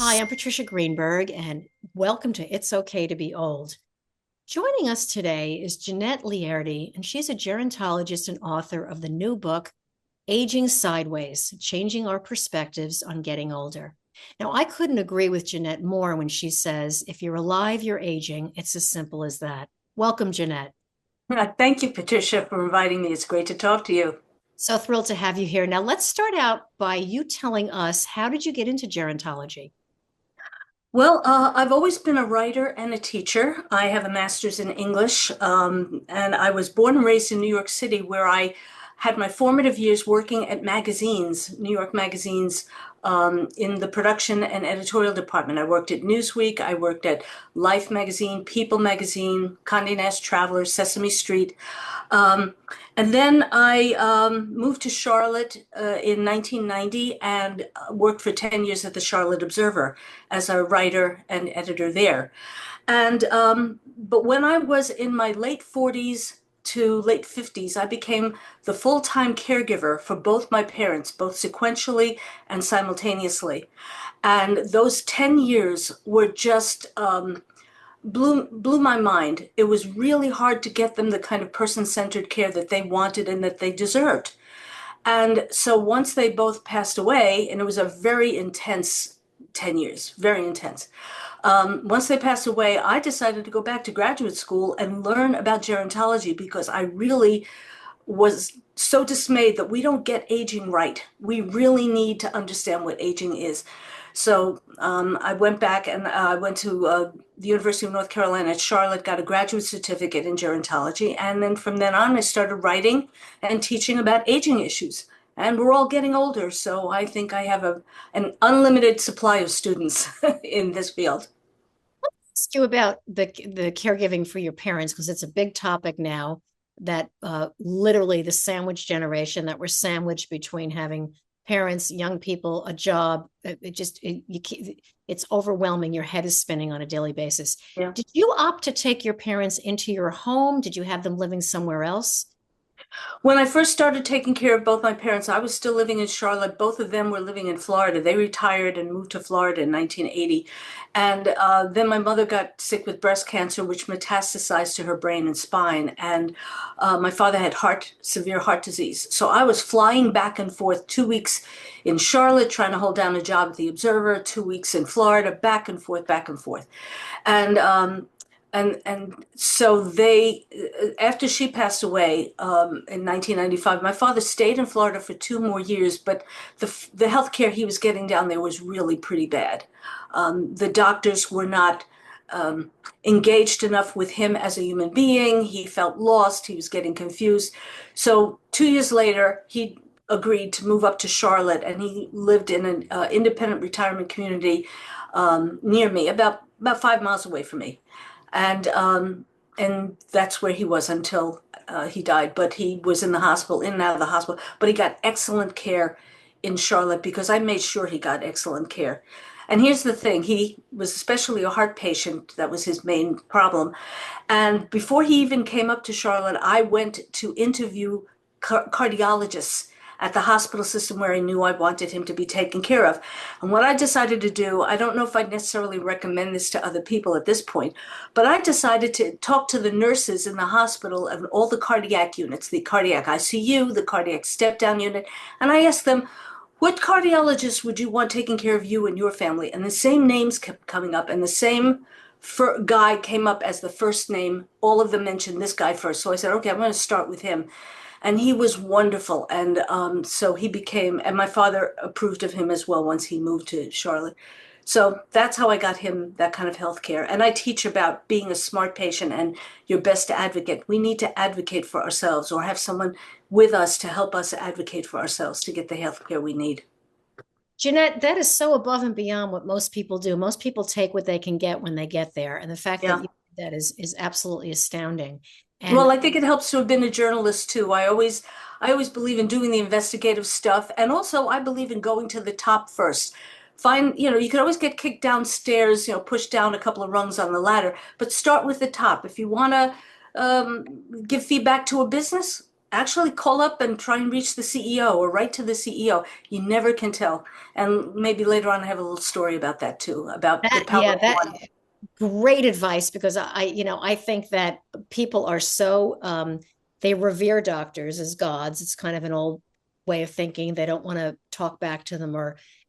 Hi, I'm Patricia Greenberg, and welcome to It's Okay to Be Old. Joining us today is Jeanette Leardi, and she's a gerontologist and author of the new book, Aging Sideways, Changing Our Perspectives on Getting Older. Now, I couldn't agree with Jeanette more when she says, if you're alive, you're aging. It's as simple as that. Welcome, Jeanette. Thank you, Patricia, for inviting me. It's great to talk to you. So thrilled to have you here. Now, let's start out by you telling us, how did you get into gerontology? Well, I've always been a writer and a teacher. I have a master's in English, and I was born and raised in New York City, where I had my formative years working at magazines, New York magazines, in the production and editorial department. I worked at Newsweek, I worked at Life magazine, People magazine, Condé Nast Traveler, Sesame Street. Um, and then I moved to Charlotte in 1990 and worked for 10 years at the Charlotte Observer as a writer and editor there. And but when I was in my late 40s to late 50s, I became the full-time caregiver for both my parents, both sequentially and simultaneously. And those 10 years were just blew my mind. It was really hard to get them the kind of person-centered care that they wanted and that they deserved. And so once they both passed away, and it was a very intense 10 years, very intense. Once they passed away, I decided to go back to graduate school and learn about gerontology because I really was so dismayed that we don't get aging right. We really need to understand what aging is. So I went back and I went to the University of North Carolina at Charlotte, got a graduate certificate in gerontology. And then from then on, I started writing and teaching about aging issues. And we're all getting older. So I think I have an unlimited supply of students in this field. Ask you about the caregiving for your parents because it's a big topic now that literally the sandwich generation that we're sandwiched between having parents, young people, a job. It's overwhelming. Your head is spinning on a daily basis. Yeah. Did you opt to take your parents into your home? Did you have them living somewhere else? When I first started taking care of both my parents, I was still living in Charlotte. Both of them were living in Florida. They retired and moved to Florida in 1980. And then my mother got sick with breast cancer, which metastasized to her brain and spine. And my father had severe heart disease. So I was flying back and forth 2 weeks in Charlotte, trying to hold down a job at the Observer, 2 weeks in Florida, back and forth, back and forth. And so they, after she passed away in 1995, my father stayed in Florida for 2 more years, but the health care he was getting down there was really pretty bad. The doctors were not engaged enough with him as a human being. He felt lost. He was getting confused. So 2 years later, he agreed to move up to Charlotte, and he lived in an independent retirement community near me, about 5 miles away from me, and that's where he was until he died. But he was in the hospital, in and out of the hospital. But he got excellent care in Charlotte because I made sure he got excellent care. And here's the thing, he was especially a heart patient. That was his main problem. And before he even came up to Charlotte, I went to interview cardiologists at the hospital system where I knew I wanted him to be taken care of. And what I decided to do, I don't know if I'd necessarily recommend this to other people at this point, but I decided to talk to the nurses in the hospital and all the cardiac units, the cardiac ICU, the cardiac step-down unit, and I asked them, what cardiologist would you want taking care of you and your family? And the same names kept coming up, and the same guy came up as the first name. All of them mentioned this guy first. So I said, okay, I'm going to start with him. And he was wonderful. And so he became, and my father approved of him as well once he moved to Charlotte. So that's how I got him that kind of health care. And I teach about being a smart patient and your best advocate. We need to advocate for ourselves or have someone with us to help us advocate for ourselves to get the health care we need. Jeanette, that is so above and beyond what most people do. Most people take what they can get when they get there. And the fact that Yeah. you did that is absolutely astounding. And Well, I think it helps to have been a journalist too. I always believe in doing the investigative stuff, and also I believe in going to the top first. You can always get kicked downstairs, pushed down a couple of rungs on the ladder, but start with the top. If you want to give feedback to a business, actually call up and try and reach the CEO or write to the CEO. You never can tell. And maybe later on, I have a little story about that too, about the That, power yeah, of that one. great advice because I think that people are so they revere doctors as gods. It's kind of an old way of thinking. They don't want to talk back to them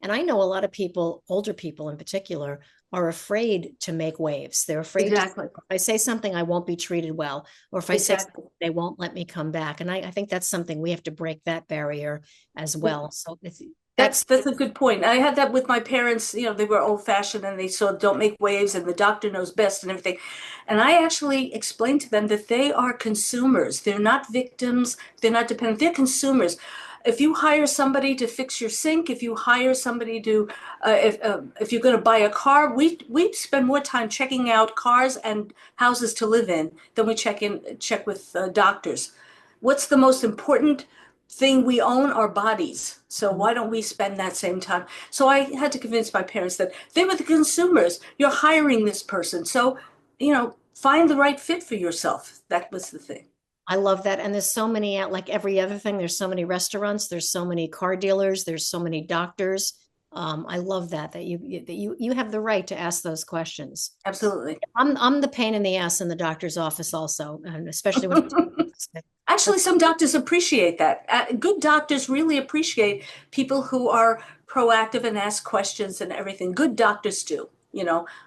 and I know a lot of people, older people in particular, are afraid to make waves. They're afraid to, if Exactly. I say something, I won't be treated well, or if I say something, Exactly. they won't let me come back. And I think that's something we have to break that barrier as well. So that's That's a good point. I had that with my parents. They were old fashioned and they saw don't make waves and the doctor knows best and everything. And I actually explained to them that they are consumers. They're not victims. They're not dependent. They're consumers. If you hire somebody to fix your sink, if you hire somebody to, if you're going to buy a car, we spend more time checking out cars and houses to live in than we check with doctors. What's the most important thing we own? Our bodies. So why don't we spend that same time? So I had to convince my parents that they were the consumers. You're hiring this person. So, find the right fit for yourself. That was the thing. I love that. And there's so many, like every other thing, there's so many restaurants, there's so many car dealers, there's so many doctors. I love that you have the right to ask those questions. Absolutely. I'm the pain in the ass in the doctor's office also, and especially when Actually, some doctors appreciate that. Good doctors really appreciate people who are proactive and ask questions and everything. Good doctors do.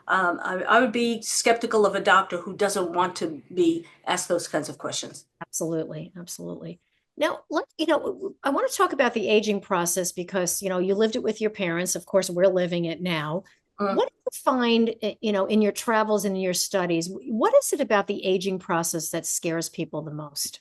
I would be skeptical of a doctor who doesn't want to be asked those kinds of questions. absolutely, absolutely. Now, I want to talk about the aging process because, you lived it with your parents. Of course, we're living it now. Mm. What do you find, in your travels and in your studies? What is it about the aging process that scares people the most?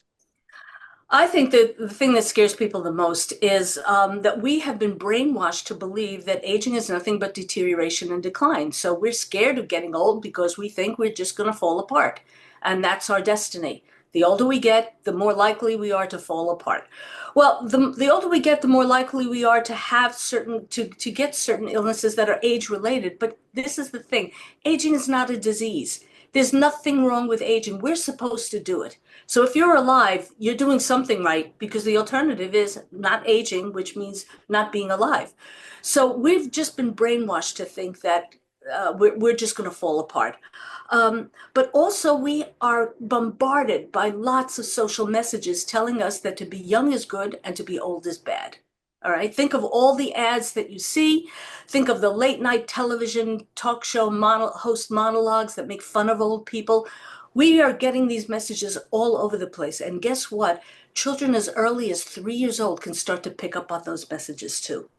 I think that the thing that scares people the most is that we have been brainwashed to believe that aging is nothing but deterioration and decline. So we're scared of getting old because we think we're just going to fall apart. And that's our destiny. The older we get, the more likely we are to fall apart. Well, the older we get, the more likely we are to have to get certain illnesses that are age related. But this is the thing. Aging is not a disease. There's nothing wrong with aging. We're supposed to do it. So if you're alive, you're doing something right because the alternative is not aging, which means not being alive. So we've just been brainwashed to think that we're just going to fall apart. But also, we are bombarded by lots of social messages telling us that to be young is good and to be old is bad. All right. Think of all the ads that you see. Think of the late night television talk show host monologues that make fun of old people. We are getting these messages all over the place. And guess what? Children as early as 3 years old can start to pick up on those messages too.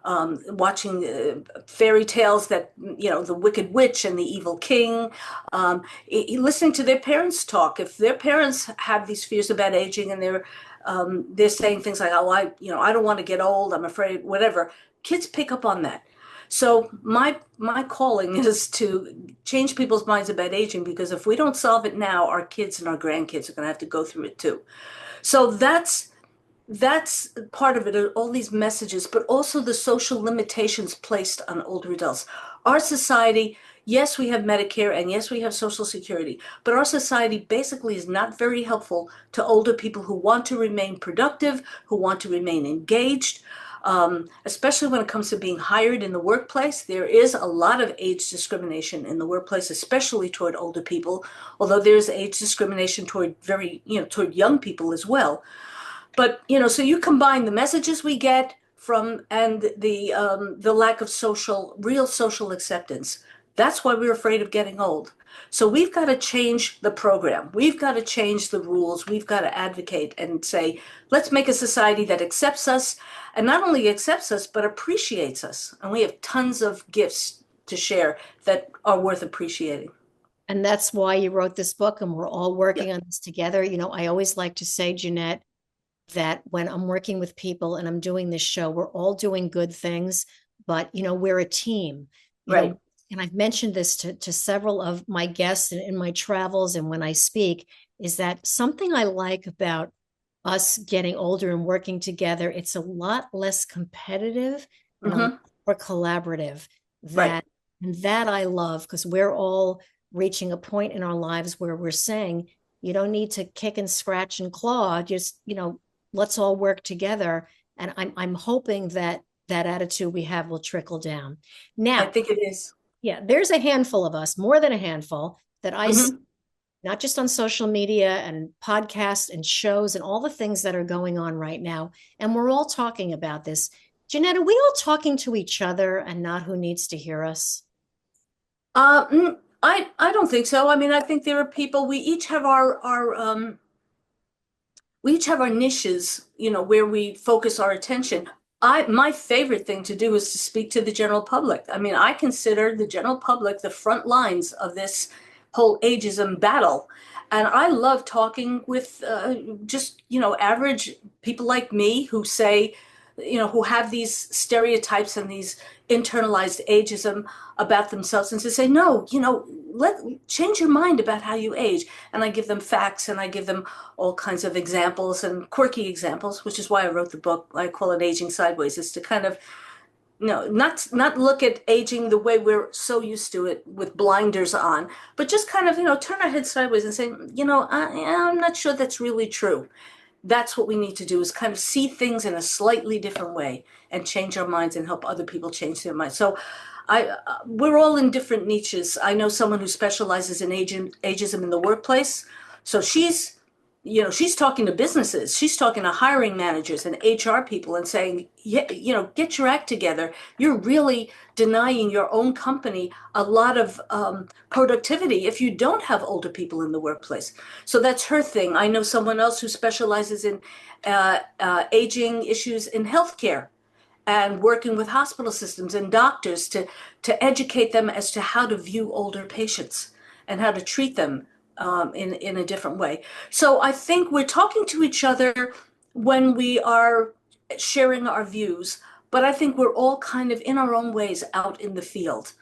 Watching fairy tales that, the Wicked Witch and the Evil King, listening to their parents talk. If their parents have these fears about aging and they're saying things like, "Oh, I don't want to get old. I'm afraid," whatever. Kids pick up on that. So my calling is to change people's minds about aging because if we don't solve it now, our kids and our grandkids are going to have to go through it too. So that's part of it, all these messages, but also the social limitations placed on older adults. Our society, yes, we have Medicare and yes, we have Social Security, but our society basically is not very helpful to older people who want to remain productive, who want to remain engaged. Especially when it comes to being hired in the workplace, there is a lot of age discrimination in the workplace, especially toward older people, although there's age discrimination toward young people as well. But so you combine the messages we get from and the lack of real social acceptance. That's why we're afraid of getting old. So we've got to change the program. We've got to change the rules. We've got to advocate and say, let's make a society that accepts us and not only accepts us, but appreciates us. And we have tons of gifts to share that are worth appreciating. And that's why you wrote this book, and we're all working Yep. on this together. I always like to say, Jeanette, that when I'm working with people and I'm doing this show, we're all doing good things, but we're a team, you Right. know, and I've mentioned this to several of my guests in my travels and when I speak, is that something I like about us getting older and working together, it's a lot less competitive and a lot Hmm. more collaborative. Right. That and that I love because we're all reaching a point in our lives where we're saying, You don't need to kick and scratch and claw. Just, let's all work together. And I'm hoping that that attitude we have will trickle down. I Now, think it is. yeah, there's a handful of us, more than a handful, that I see, Mhm. not just on social media and podcasts and shows and all the things that are going on right now. And we're all talking about this. Jeanette, are we all talking to each other and not who needs to hear us? I don't think so. I mean, I think there are people, we each have our niches, where we focus our attention. My favorite thing to do is to speak to the general public. I mean, I consider the general public the front lines of this whole ageism battle. And I love talking with just, average people like me who say, who have these stereotypes and these internalized ageism about themselves, and to say, no, let change your mind about how you age. And I give them facts, and I give them all kinds of examples and quirky examples, which is why I wrote the book. I call it Aging Sideways, is to kind of, not look at aging the way we're so used to it with blinders on, but just kind of, turn our head sideways and say, I'm not sure that's really true. That's what we need to do, is kind of see things in a slightly different way and change our minds and help other people change their minds. So we're all in different niches. I know someone who specializes in ageism in the workplace. So she's talking to businesses. She's talking to hiring managers and HR people and saying, yeah, get your act together. You're really denying your own company a lot of productivity if you don't have older people in the workplace. So that's her thing. I know someone else who specializes in aging issues in healthcare and working with hospital systems and doctors to educate them as to how to view older patients and how to treat them in a different way. So I think we're talking to each other when we are sharing our views, but I think we're all kind of in our own ways out in the field,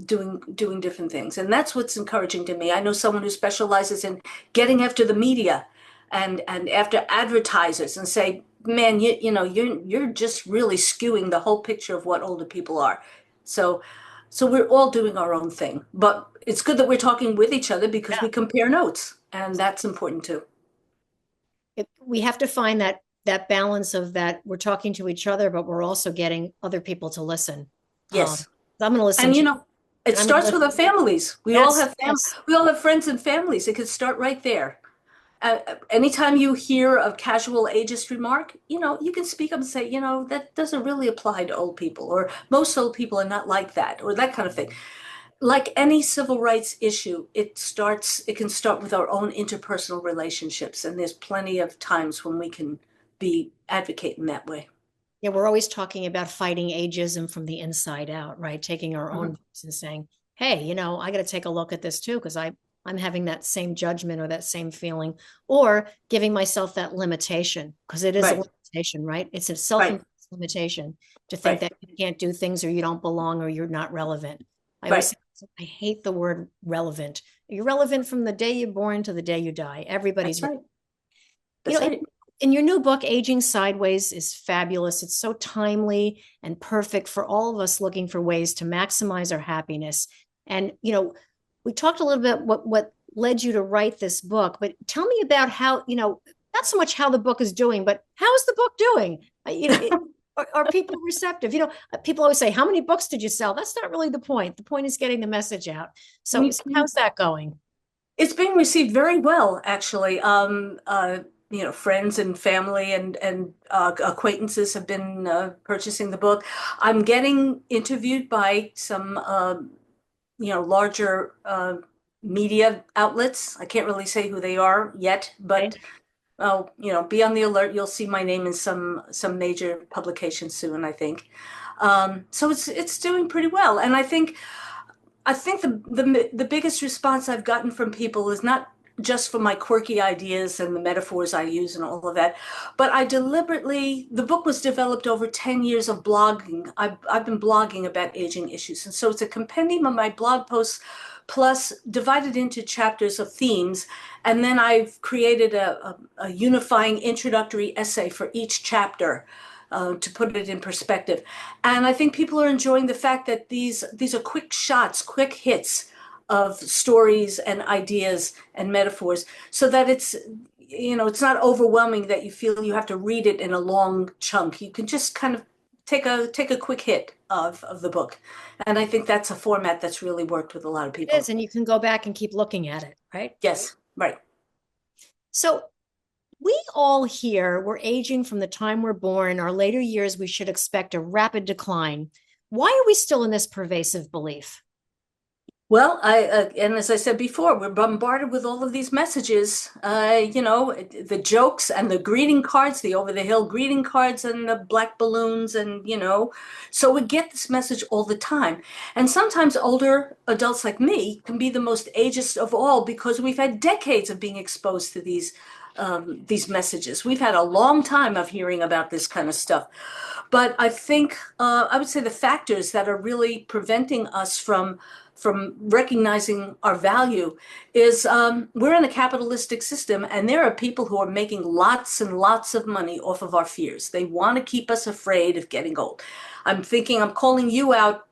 doing different things, and that's what's encouraging to me. I know someone who specializes in getting after the media and after advertisers and say, man, you're just really skewing the whole picture of what older people are. So so we're all doing our own thing, but it's good that we're talking with each other because Yeah. we compare notes, and that's important too. We have to find that balance of that we're talking to each other, but we're also getting other people to listen. Um, Yes. I'm going to listen And to you, it and I'm going to starts with listen. our families. Yes, yes. We all have friends and families. It could start right there. Anytime you hear a casual ageist remark, you can speak up and say, that doesn't really apply to old people, or most old people are not like that, or that kind of thing. Like any civil rights issue, it can start with our own interpersonal relationships, and there's plenty of times when we can be advocating that way. Yeah, we're always talking about fighting ageism from the inside out, right? Taking our own Mhm. voice and saying, hey, I got to take a look at this too, because I'm having that same judgment or that same feeling, or giving myself that limitation, because it is a Right, limitation, right? It's a right, self-imposed limitation to think right, that you can't do things or you don't belong or you're not relevant. I always right. say, I hate the word relevant. You're relevant from the day you're born to the day you die. Everybody's, That's right. you That's know, right. in your new book, Aging Sideways is fabulous. It's so timely and perfect for all of us looking for ways to maximize our happiness. And, we talked a little bit what led you to write this book, but tell me about how, not so much how the book is doing, but how is the book doing? Are people receptive? People always say, how many books did you sell? That's not really the point. The point is getting the message out. So how's that going? It's being received very well, actually. Friends and family and acquaintances have been purchasing the book. I'm getting interviewed by some, larger media outlets. I can't really say who they are yet, Okay. but be on the alert. You'll see my name in some major publications soon, I think. So it's doing pretty well, and I think the biggest response I've gotten from people is not just for my quirky ideas and the metaphors I use and all of that, but the book was developed over 10 years of blogging. I've been blogging about aging issues. And so it's a compendium of my blog posts plus divided into chapters of themes. And then I've created a unifying introductory essay for each chapter, to put it in perspective. And I think people are enjoying the fact that these are quick shots, quick hits of stories and ideas and metaphors so that it's not overwhelming that you feel you have to read it in a long chunk. You can just kind of take a quick hit of the book. And I think that's a format that's really worked with a lot of It is, people. and you can go back and keep looking at it, right? Yes, right. So we all here, we're aging from the time we're born. Our later years, we should expect a rapid decline. Why are we still in this pervasive belief? Well, and as I said before, we're bombarded with all of these messages, the jokes and the greeting cards, the over the hill greeting cards and the black balloons so we get this message all the time. And sometimes older adults like me can be the most ageist of all because we've had decades of being exposed to these messages. We've had a long time of hearing about this kind of stuff. But I think I would say the factors that are really preventing us from recognizing our value is we're in a capitalistic system, and there are people who are making lots and lots of money off of our fears. They want to keep us afraid of getting old. I'm calling you out,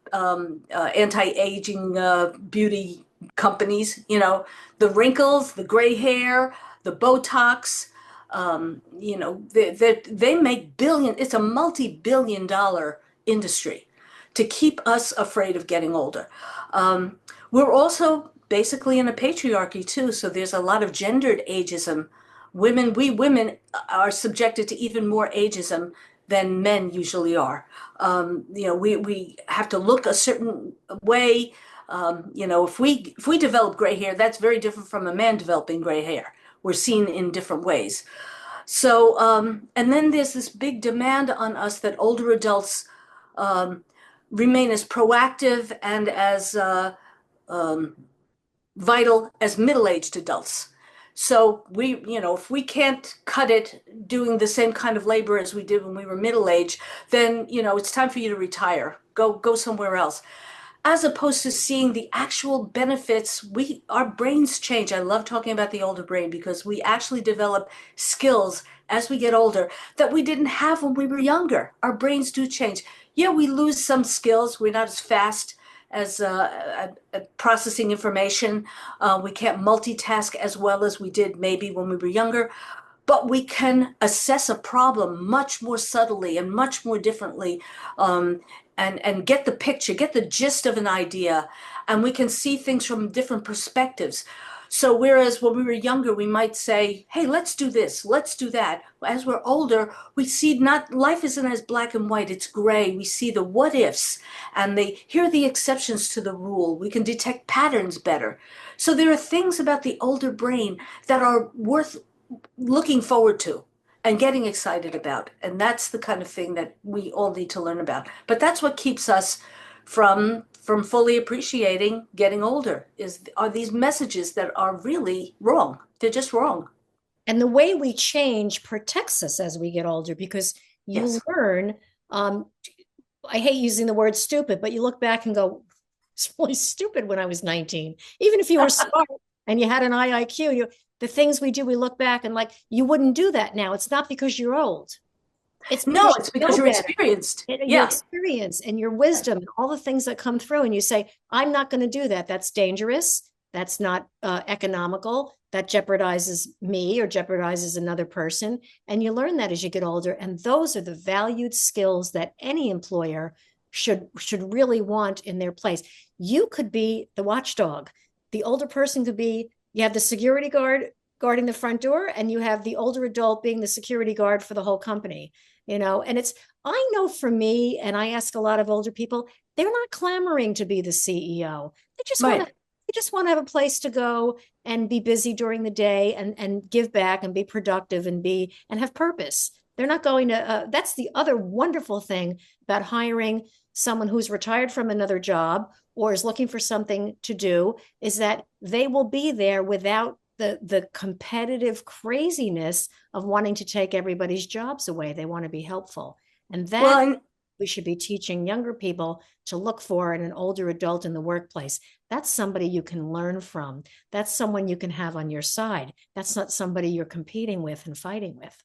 anti-aging beauty companies, the wrinkles, the gray hair, the Botox. They make it's a multi-billion dollar industry to keep us afraid of getting older. We're also basically in a patriarchy too, so there's a lot of gendered ageism. We women are subjected to even more ageism than men usually are. We have to look a certain way. If we develop gray hair, that's very different from a man developing gray hair. We're seen in different ways. So, and then there's this big demand on us that older adults um, remain as proactive and as um, vital as middle-aged adults. So if we can't cut it doing the same kind of labor as we did when we were middle-aged, then, it's time for you to retire. Go somewhere else. As opposed to seeing the actual benefits, our brains change. I love talking about the older brain because we actually develop skills as we get older that we didn't have when we were younger. Our brains do change. Yeah, we lose some skills. We're not as fast as at processing information. We can't multitask as well as we did maybe when we were younger, but we can assess a problem much more subtly and much more differently, and get the picture, get the gist of an idea, and we can see things from different perspectives. So whereas when we were younger, we might say, hey, let's do this, let's do that. As we're older, we see not life isn't as black and white, it's gray. We see the what ifs and here are the exceptions to the rule. We can detect patterns better. So there are things about the older brain that are worth looking forward to and getting excited about. And that's the kind of thing that we all need to learn about. But that's what keeps us from fully appreciating getting older are these messages that are really wrong. They're just wrong. And the way we change protects us as we get older because you Yes. learn. Um, I hate using the word stupid, but you look back and go, it's really stupid when I was 19. Even if you were smart and you had an IIQ, the things we do, we look back and like, you wouldn't do that now. It's not because you're old. It's No, because it's you because know you're better. experienced. Your Yeah. experience and your wisdom and all the things that come through. And you say, I'm not going to do that. That's dangerous. That's not economical. That jeopardizes me or jeopardizes another person. And you learn that as you get older. And those are the valued skills that any employer should really want in their place. You could be the watchdog. The older person could be, you have the security guard guarding the front door, and you have the older adult being the security guard for the whole company. And I know for me, and I ask a lot of older people, they're not clamoring to be the CEO. Right. They just want to have a place to go and be busy during the day and give back and be productive and have purpose. They're not going to, that's the other wonderful thing about hiring someone who's retired from another job or is looking for something to do, is that they will be there without the competitive craziness of wanting to take everybody's jobs away. They want to be helpful. And Well, that and we should be teaching younger people to look for in an older adult in the workplace. That's somebody you can learn from. That's someone you can have on your side. That's not somebody you're competing with and fighting with.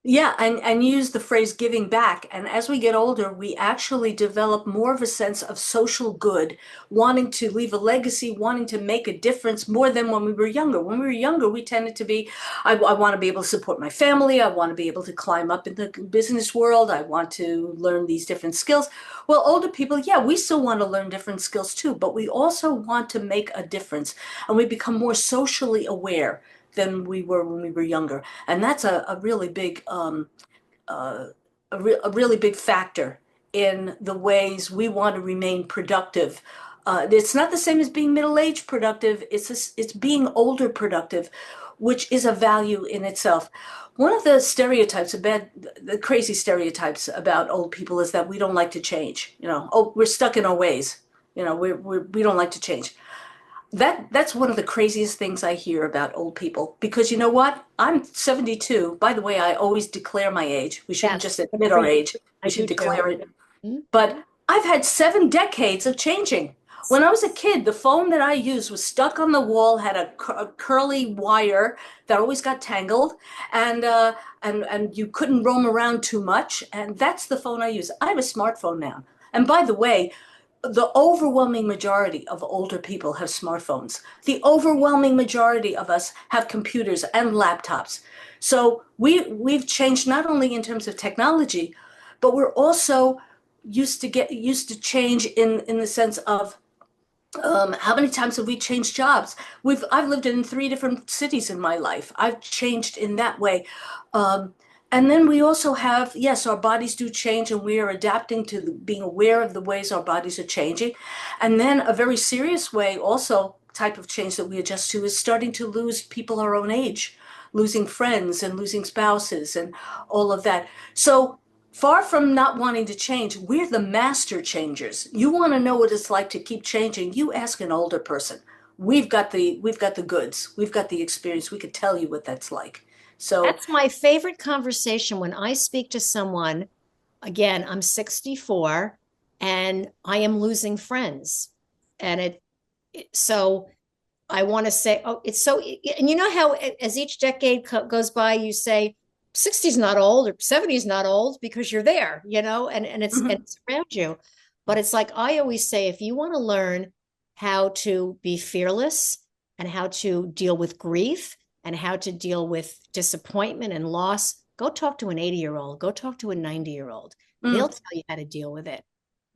Yeah, and use the phrase giving back. And as we get older, we actually develop more of a sense of social good, wanting to leave a legacy, wanting to make a difference more than when we were younger. When we were younger, we tended to be, I want to be able to support my family. I want to be able to climb up in the business world. I want to learn these different skills. Well, older people, yeah, we still want to learn different skills too, but we also want to make a difference. And we become more socially aware than we were when we were younger. And that's a really big uh, a really big factor in the ways we want to remain productive. It's not the same as being middle-aged productive. It's being older productive, which is a value in itself. One of the stereotypes, the crazy stereotypes about old people is that we don't like to change. Oh, we're stuck in our ways. We don't like to change. That's one of the craziest things I hear about old people because you know what? I'm 72. By the way, I always declare my age. We shouldn't Yes, just good admit for our you. age. We I should do too. declare it. Mhm. But I've had 7 decades of changing. When I was a kid, the phone that I used was stuck on the wall, had a curly wire that always got tangled, and and you couldn't roam around too much. And that's the phone I use. I have a smartphone now. And by the way, the overwhelming majority of older people have smartphones. The overwhelming majority of us have computers and laptops. So we've changed not only in terms of technology, but we're also used to change in the sense of how many times have we changed jobs? I've lived in 3 different cities in my life. I've changed in that way. Um, and then we also have, yes, our bodies do change and we are adapting to being aware of the ways our bodies are changing. And then a very serious way also type of change that we adjust to is starting to lose people our own age, losing friends and losing spouses and all of that. So far from not wanting to change, we're the master changers. You want to know what it's like to keep changing, you ask an older person. We've got the goods. We've got the experience. We could tell you what that's like. So, That's my favorite conversation when I speak to someone. Again, I'm 64 and I am losing friends. And so I want to say, oh, it's so, and you know how as each decade goes by, you say 60 is not old or 70 is not old because you're there, and mhm, it's around you. But it's like I always say, if you want to learn how to be fearless and how to deal with grief and how to deal with disappointment and loss, go talk to an 80-year-old, go talk to a 90-year-old. They'll mm, tell you how to deal with it.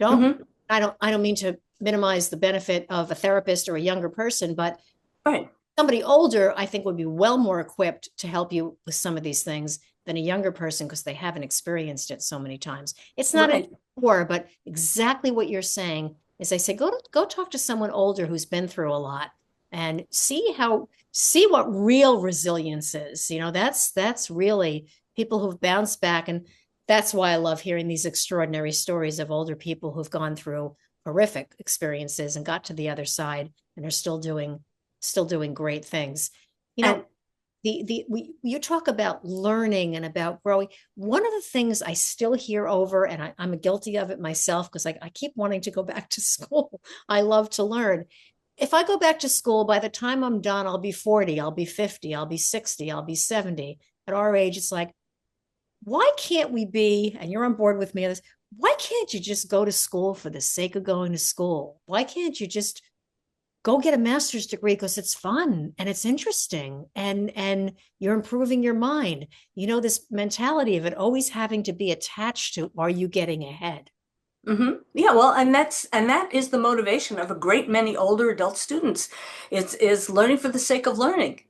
Don't mhm, I don't mean to minimize the benefit of a therapist or a younger person, but right, somebody older, I think, would be well more equipped to help you with some of these things than a younger person because they haven't experienced it so many times. It's not an right. war, but exactly what you're saying is I say go talk to someone older who's been through a lot and see what real resilience is. That's really people who've bounced back. And that's why I love hearing these extraordinary stories of older people who've gone through horrific experiences and got to the other side and are still doing great things. You And know, you talk about learning and about growing. One of the things I still hear over, and I'm guilty of it myself because I keep wanting to go back to school. I love to learn. If I go back to school, by the time I'm done, I'll be 40, I'll be 50, I'll be 60, I'll be 70. At our age, it's like, why can't we be, and you're on board with me on this, why can't you just go to school for the sake of going to school? Why can't you just go get a master's degree because it's fun and it's interesting and you're improving your mind. This mentality of it always having to be attached to, are you getting ahead? yeah, well, and that is the motivation of a great many older adult students. Is learning for the sake of learning.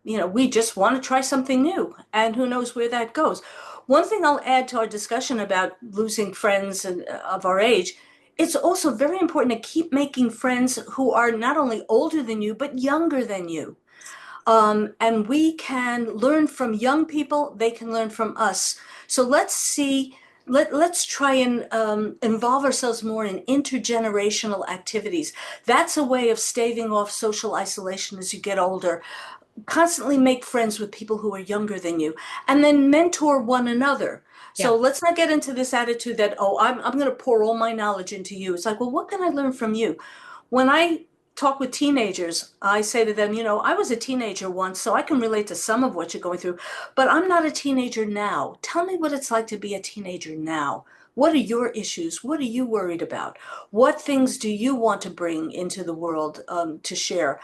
We just want to try something new, and who knows where that goes. One thing I'll add to our discussion about losing friends of our age, it's also very important to keep making friends who are not only older than you, but younger than you. And we can learn from young people, they can learn from us. So let's try and involve ourselves more in intergenerational activities. That's a way of staving off social isolation as you get older. Constantly make friends with people who are younger than you, and then mentor one another. So Yeah. let's not get into this attitude that, oh, I'm going to pour all my knowledge into you. It's like, well, what can I learn from you? When I talk with teenagers, I say to them, I was a teenager once, so I can relate to some of what you're going through, but I'm not a teenager now. Tell me what it's like to be a teenager now. What are your issues? What are you worried about? What things do you want to bring into the world to share?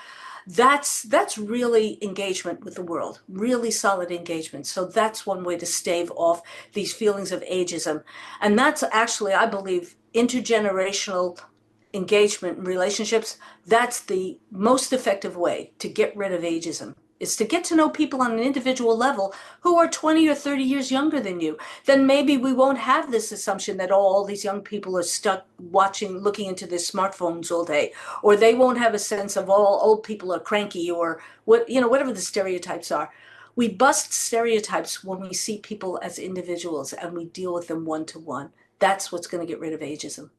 That's really engagement with the world, really solid engagement. So that's one way to stave off these feelings of ageism. And that's actually, I believe, intergenerational engagement and relationships. That's the most effective way to get rid of ageism, is to get to know people on an individual level who are 20 or 30 years younger than you. Then maybe we won't have this assumption that, oh, all these young people are stuck watching, looking into their smartphones all day, or they won't have a sense of all old people are cranky, or whatever the stereotypes are. We bust stereotypes when we see people as individuals and we deal with them one to one. That's what's going to get rid of ageism.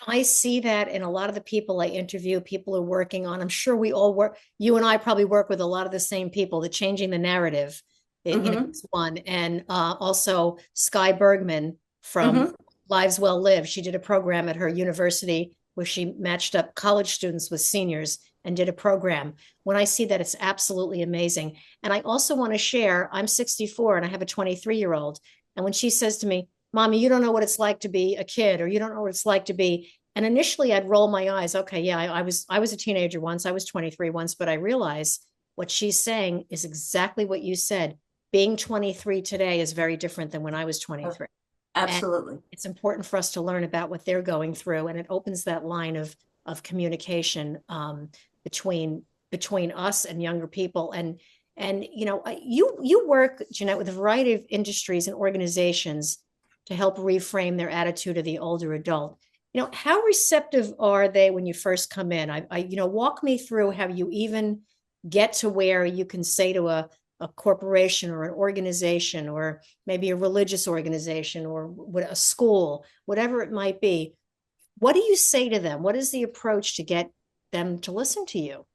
I see that in a lot of the people I interview, people are working on. I'm sure we all work, you and I probably work with a lot of the same people, the changing the narrative, Mm-hmm. is one. And also Sky Bergman from Mm-hmm. Lives Well Lived. She did a program at her university where she matched up college students with seniors and did a program. When I see that, it's absolutely amazing. And I also want to share, I'm 64 and I have a 23-year-old. And when she says to me, Mommy, you don't know what it's like to be a kid, or you don't know what it's like to be. And initially I'd roll my eyes. Okay, yeah, I was a teenager once. I was 23 once, but I realize what she's saying is exactly what you said. Being 23 today is very different than when I was 23. And Absolutely. it's important for us to learn about what they're going through. And it opens that line of communication between us and younger people. And you work, Jeanette, with a variety of industries and organizations to help reframe their attitude of the older adult. How receptive are they when you first come in? Walk me through how you even get to where you can say to a corporation or an organization or maybe a religious organization or a school, whatever it might be. What do you say to them? What is the approach to get them to listen to you?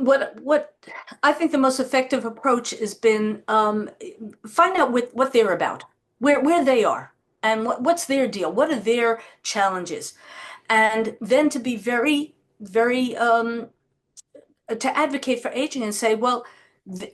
What I think the most effective approach has been find out what they're about, where they are, and what's their deal, what are their challenges, and then to be very, very to advocate for aging and say, well,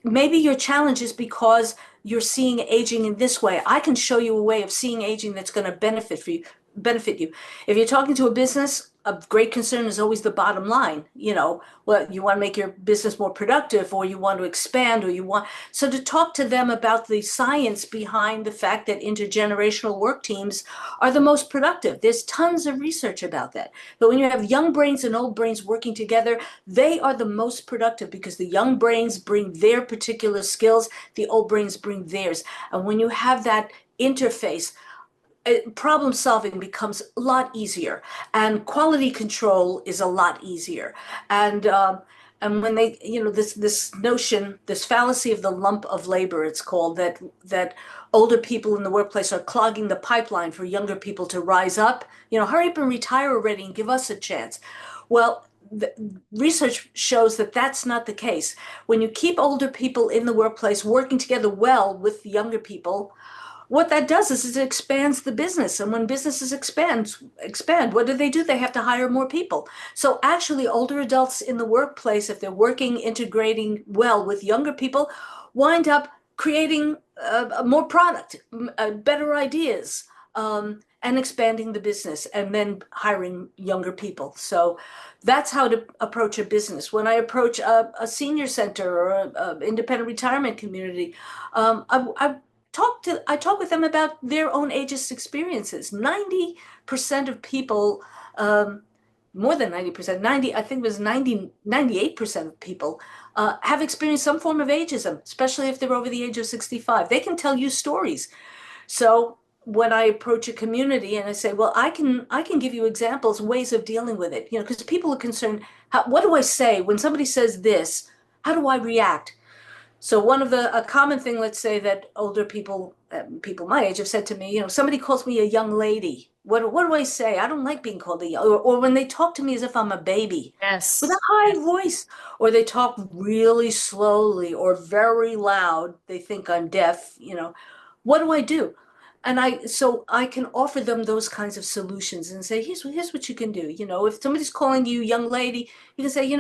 maybe your challenge is because you're seeing aging in this way. I can show you a way of seeing aging that's going to benefit you. If you're talking to a business, a great concern is always the bottom line. Well, you want to make your business more productive, or you want to expand, or so to talk to them about the science behind the fact that intergenerational work teams are the most productive. There's tons of research about that. But when you have young brains and old brains working together, they are the most productive because the young brains bring their particular skills, the old brains bring theirs. And when you have that interface, problem solving becomes a lot easier, and quality control is a lot easier. And when they, this notion, this fallacy of the lump of labor, it's called, that older people in the workplace are clogging the pipeline for younger people to rise up. Hurry up and retire already and give us a chance. Well, the research shows that that's not the case. When you keep older people in the workplace working together well with younger people, what that does is it expands the business. And when businesses expand, what do? They have to hire more people. So actually, older adults in the workplace, if they're working, integrating well with younger people, wind up creating more product, better ideas, and expanding the business, and then hiring younger people. So that's how to approach a business. When I approach a senior center or an independent retirement community, I talk with them about their own ageist experiences. 90% of people, more than 90%, 90, I think it was 98% of people have experienced some form of ageism, especially if they're over the age of 65. They can tell you stories. So when I approach a community and I say, well, I can give you examples, ways of dealing with it, because people are concerned, what do I say when somebody says this? How do I react? So a common thing, let's say, that older people, people my age have said to me, somebody calls me a young lady. What do I say? I don't like being called a young, or when they talk to me as if I'm a baby with a Yes. high voice, or they talk really slowly or very loud, they think I'm deaf. What do I do? So I can offer them those kinds of solutions and say, here's what you can do. If somebody's calling you young lady, you can say,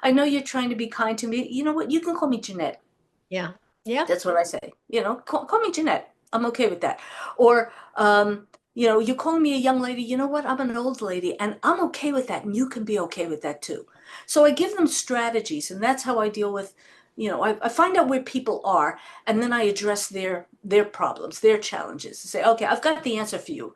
I know you're trying to be kind to me. You know what? You can call me Jeanette. Yeah. Yeah. That's what I say. Call me Jeanette. I'm okay with that. Or, you're calling me a young lady. You know what? I'm an old lady and I'm okay with that. And you can be okay with that too. So I give them strategies, and that's how I deal with, I find out where people are, and then I address their problems, their challenges. Say, okay, I've got the answer for you.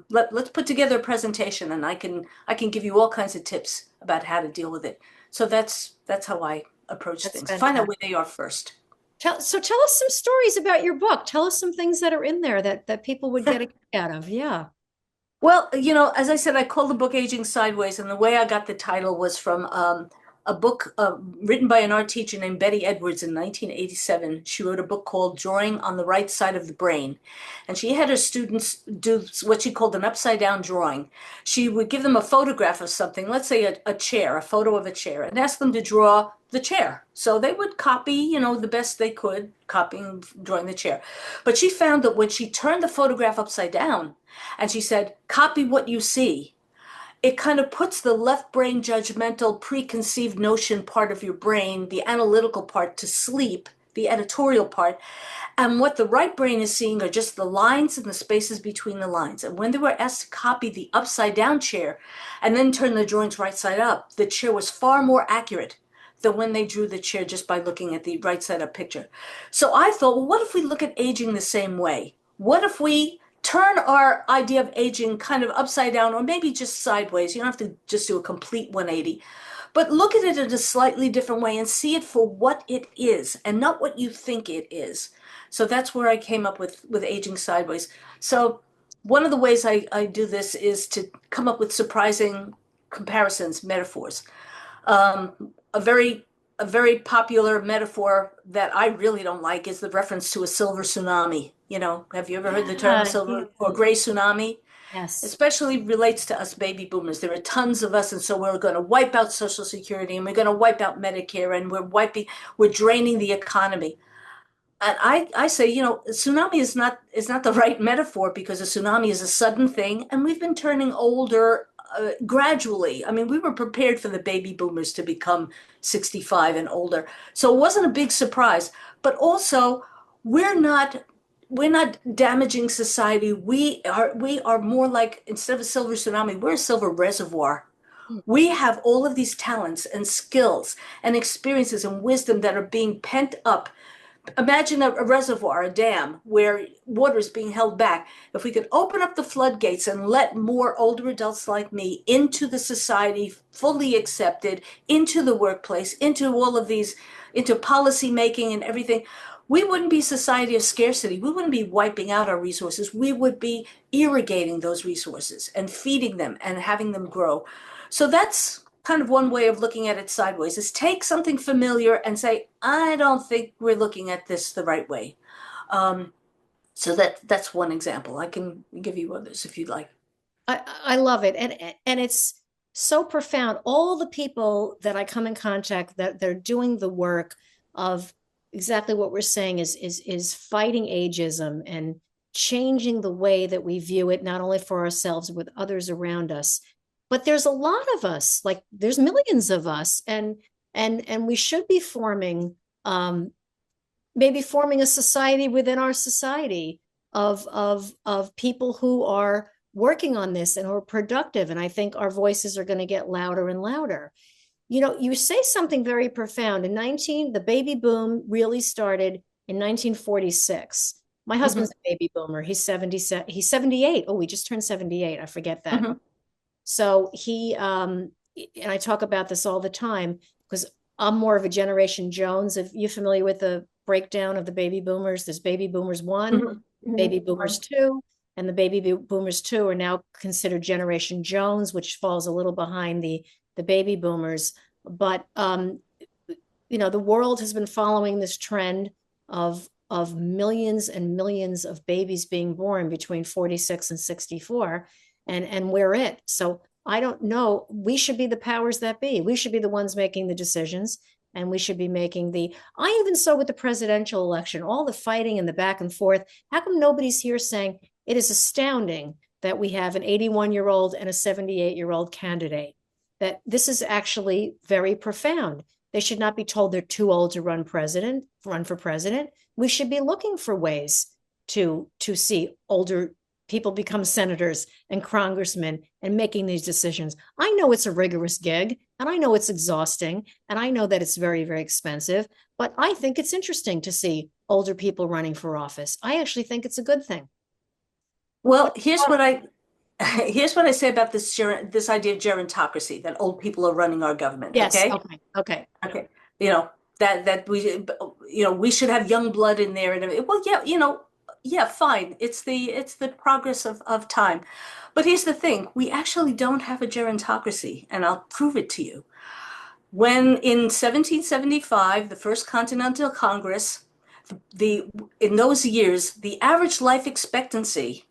Let's put together a presentation, and I can give you all kinds of tips about how to deal with it. So that's how I approach That's things. Find out fantastic. where they are first. Tell us some stories about your book. Tell us some things that are in there that people would get a kick out of. Yeah. Well, as I said, I called the book Aging Sideways, and the way I got the title was from a book written by an art teacher named Betty Edwards in 1987. She wrote a book called Drawing on the Right Side of the Brain. And she had her students do what she called an upside down drawing. She would give them a photograph of something, let's say a chair, a photo of a chair, and ask them to draw the chair. So they would copy, the best they could, copying, drawing the chair. But she found that when she turned the photograph upside down, and she said, copy what you see, it kind of puts the left brain judgmental preconceived notion part of your brain, the analytical part, to sleep, the editorial part. And what the right brain is seeing are just the lines and the spaces between the lines. And when they were asked to copy the upside down chair and then turn the drawings right side up, the chair was far more accurate than when they drew the chair just by looking at the right side up picture. So I thought, well, what if we look at aging the same way? What if we turn our idea of aging kind of upside down, or maybe just sideways? You don't have to just do a complete 180, but look at it in a slightly different way and see it for what it is and not what you think it is. So that's where I came up with aging sideways. So one of the ways I do this is to come up with surprising comparisons, metaphors. A very popular metaphor that I really don't like is the reference to a silver tsunami. Have you ever heard the term Yeah. silver or gray tsunami? Yes. Especially relates to us baby boomers. There are tons of us, and so we're going to wipe out Social Security, and we're going to wipe out Medicare, and we're draining the economy. And I say, tsunami is not the right metaphor, because a tsunami is a sudden thing, and we've been turning older gradually. I mean, we were prepared for the baby boomers to become 65 and older, so it wasn't a big surprise. But also, we're not we're not damaging society. We are more like, instead of a silver tsunami, we're a silver reservoir. We have all of these talents and skills and experiences and wisdom that are being pent up. Imagine a reservoir, a dam, where water is being held back. If we could open up the floodgates and let more older adults like me into the society, fully accepted, into the workplace, into all of these, into policy making and everything, we wouldn't be a society of scarcity. We wouldn't be wiping out our resources. We would be irrigating those resources and feeding them and having them grow. So that's kind of one way of looking at it sideways, is take something familiar and say, I don't think we're looking at this the right way. Um, so that's one example. I can give you others if you'd like. I love it. And it's so profound. All the people that I come in contact that they're doing the work of exactly what we're saying is fighting ageism and changing the way that we view it, not only for ourselves, but with others around us. But there's a lot of us, like there's millions of us, and we should be maybe forming a society within our society of people who are working on this and who are productive. And I think our voices are going to get louder and louder. You say something very profound. The baby boom really started in 1946. My Hmm. husband's a baby boomer. He's 77, he's 78. Oh, we just turned 78. I forget that. Hmm. So and I talk about this all the time because I'm more of a Generation Jones. If you're familiar with the breakdown of the baby boomers, there's baby boomers one, Hmm. Hmm. baby boomers two, and the baby boomers two are now considered Generation Jones, which falls a little behind the baby boomers. But the world has been following this trend of millions and millions of babies being born between 46 and 64, and we're it. So I don't know. We should be the powers that be. We should be the ones making the decisions, and we should be making I even saw with the presidential election, all the fighting and the back and forth. How come nobody's here saying, it is astounding that we have an 81-year-old and a 78-year-old candidate. That this is actually very profound. They should not be told they're too old to run for president. We should be looking for ways to see older people become senators and congressmen and making these decisions. I know it's a rigorous gig, and I know it's exhausting, and I know that it's very, very expensive, but I think it's interesting to see older people running for office. I actually think it's a good thing. Well, here's what I say about this idea of gerontocracy, that old people are running our government. Yes. Okay. Okay. Okay. Okay. You know, that we should have young blood in there, and well, yeah, yeah, fine. It's the progress of time. But here's the thing, we actually don't have a gerontocracy, and I'll prove it to you. When in 1775, the First Continental Congress, the in those years, the average life expectancy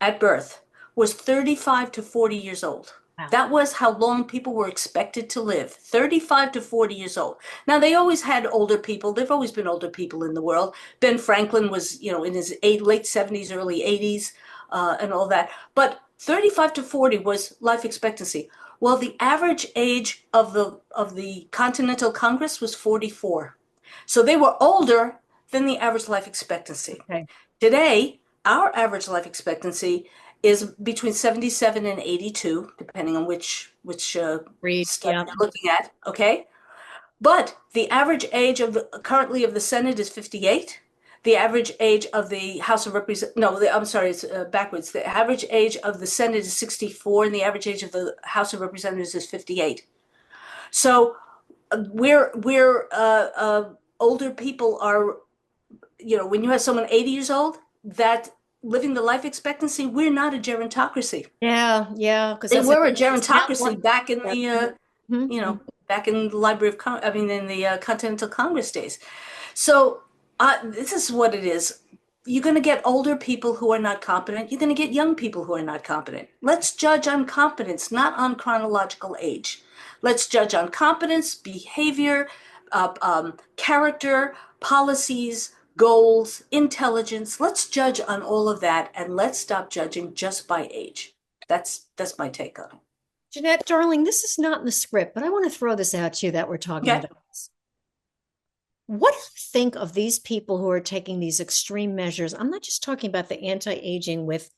at birth was 35 to 40 years old. Wow. That was how long people were expected to live, 35 to 40 years old. Now, they always had older people. There've always been older people in the world. Ben Franklin was, in his late 70s, early 80s, and all that. But 35 to 40 was life expectancy. Well, the average age of the Continental Congress was 44. So they were older than the average life expectancy. Okay. Today, our average life expectancy is between 77 and 82, depending on which study Yeah. you're looking at. Okay, but the average age currently of the Senate is 58. The average age of the House of Representatives, no, I'm sorry, it's backwards. The average age of the Senate is 64, and the average age of the House of Representatives is 58. So we're older people are, when you have someone 80 years old, that living the life expectancy, we're not a gerontocracy. Yeah. Yeah. Because They were a gerontocracy back in Mhm. back in the Library of in the Continental Congress days. So this is what it is. You're going to get older people who are not competent. You're going to get young people who are not competent. Let's judge on competence, not on chronological age. Let's judge on competence, behavior, character, policies, goals, intelligence. Let's judge on all of that, and let's stop judging just by age. That's my take on it. Jeanette, darling, this is not in the script, but I want to throw this out to you that we're talking Okay. about this. What do you think of these people who are taking these extreme measures? I'm not just talking about the anti-aging with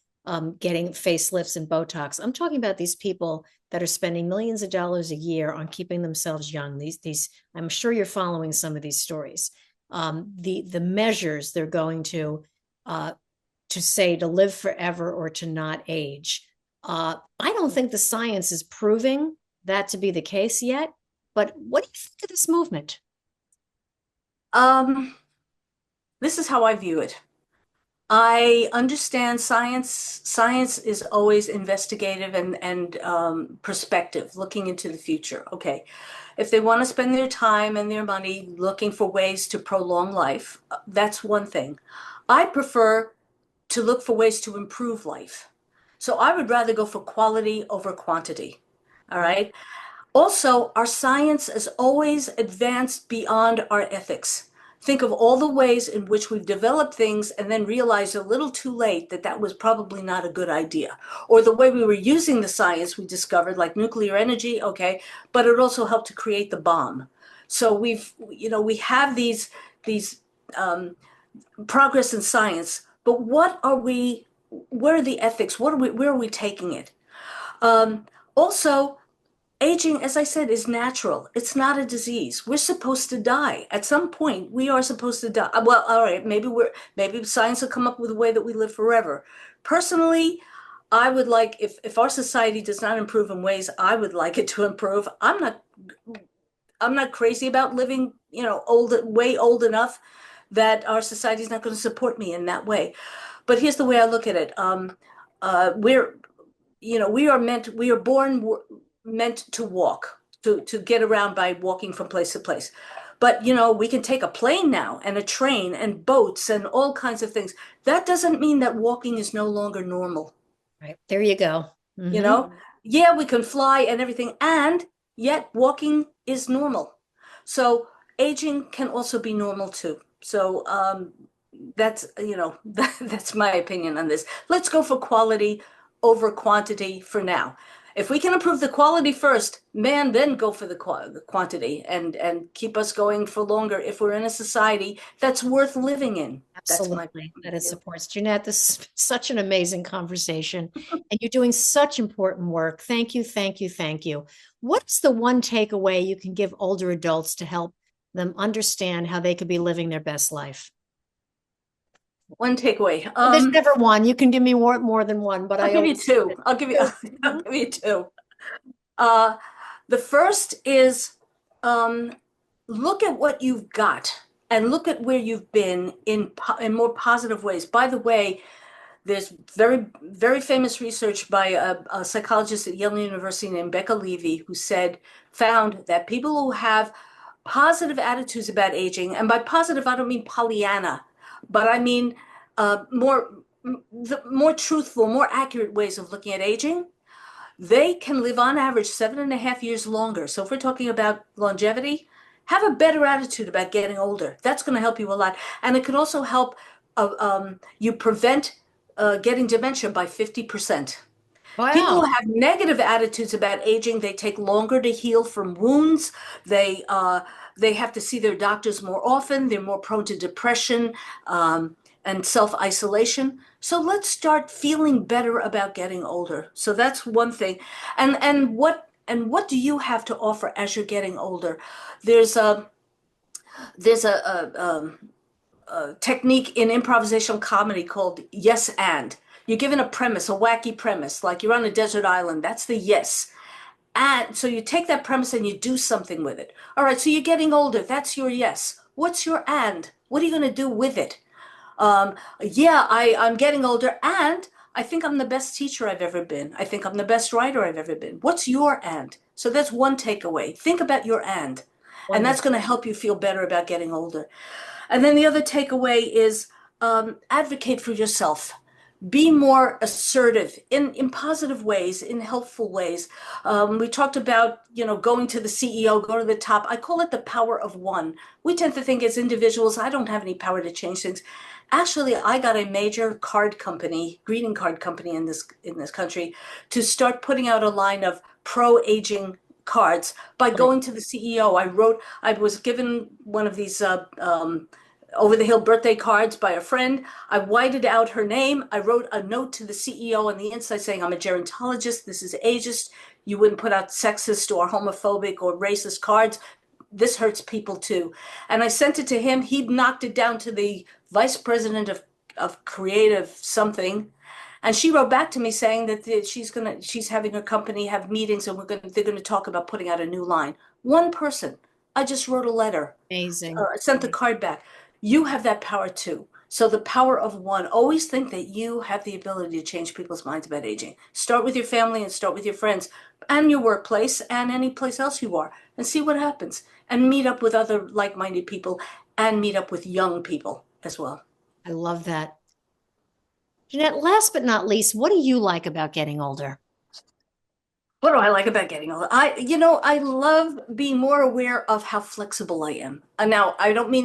getting facelifts and Botox. I'm talking about these people that are spending millions of dollars a year on keeping themselves young. These, I'm sure you're following some of these stories. The measures they're going to say to live forever or to not age. I don't think the science is proving that to be the case yet. But what do you think of this movement? This is how I view it. I understand science. Science is always investigative and perspective, looking into the future. Okay, if they want to spend their time and their money looking for ways to prolong life, that's one thing. I prefer to look for ways to improve life. So I would rather go for quality over quantity. All right. Also, our science has always advanced beyond our ethics. Think of all the ways in which we've developed things and then realized a little too late that that was probably not a good idea. Or the way we were using the science we discovered, like nuclear energy, okay, but it also helped to create the bomb. So we have these progress in science, but where are the ethics? Where are we taking it? Also, aging, as I said, is natural. It's not a disease. We're supposed to die. At some point, we are supposed to die. Well, all right, maybe science will come up with a way that we live forever. Personally, I would like, if our society does not improve in ways I would like it to improve, I'm not crazy about living, way old enough that our society is not going to support me in that way. But here's the way I look at it. We are born meant to walk, to get around by walking from place to place. But we can take a plane now and a train and boats and all kinds of things. That doesn't mean that walking is no longer normal. Right. There you go. You know, yeah, we can fly and everything, and yet walking is normal. So aging can also be normal too. So that's, that's my opinion on this. Let's go for quality over quantity for now. If we can improve the quality first, man, then go for the quantity and keep us going for longer if we're in a society that's worth living in. That's my Absolutely. point That of it view. supports. Jeanette, this is such an amazing conversation, and you're doing such important work. Thank you, thank you, thank you. What's the one takeaway you can give older adults to help them understand how they could be living their best life? One takeaway. There's never one. You can give me more than one, but I'll I give you always two. I'll give you two. I'll Mhm. give you two. Uh, the first is um, look at what you've got and look at where you've been in more positive ways. By the way, there's very famous research by a psychologist at Yale University named Becca Levy who found that people who have positive attitudes about aging, and by positive, I don't mean Pollyanna, but I mean more truthful, more accurate ways of looking at aging, they can live on average 7.5 years longer. So if we're talking about longevity, have a better attitude about getting older. That's going to help you a lot. And it can also help you prevent getting dementia by 50%. People Wow. who have negative attitudes about aging, they take longer to heal from wounds. They have to see their doctors more often. They're more prone to depression and self-isolation. So let's start feeling better about getting older. So that's one thing. And what do you have to offer as you're getting older? There's a there's a technique in improvisational comedy called yes and. You're given a premise, a wacky premise, like you're on a desert island. That's the yes. And so you take that premise and you do something with it. All right, so you're getting older. That's your yes. What's your and? What are you going to do with it? Yeah, I'm getting older and I think I'm the best teacher I've ever been. I think I'm the best writer I've ever been. What's your and? So that's one takeaway. Think about your and that's Wonderful. going to help you feel better about getting older. And then the other takeaway is advocate for yourself. Be more assertive in positive ways, in helpful ways. We talked about, going to the CEO, go to the top. I call it the power of one. We tend to think as individuals, I don't have any power to change things. Actually, I got a major card company, greeting card company in this country, to start putting out a line of pro-aging cards by Right. going to the CEO. I was given one of these over the hill birthday cards by a friend. I whited out her name. I wrote a note to the CEO on the inside saying, I'm a gerontologist. This is ageist. You wouldn't put out sexist or homophobic or racist cards. This hurts people too. And I sent it to him. He knocked it down to the vice president of creative something. And she wrote back to me saying that she's having her company have meetings and they're gonna talk about putting out a new line. One person. I just wrote a letter. Amazing. I sent the card back. You have that power too. So the power of one, always think that you have the ability to change people's minds about aging. Start with your family and start with your friends and your workplace and any place else you are and see what happens. And meet up with other like-minded people and meet up with young people as well. I love that. Jeanette, last but not least, what do you like about getting older? What do I like about getting older? I love being more aware of how flexible I am. Now, I don't mean that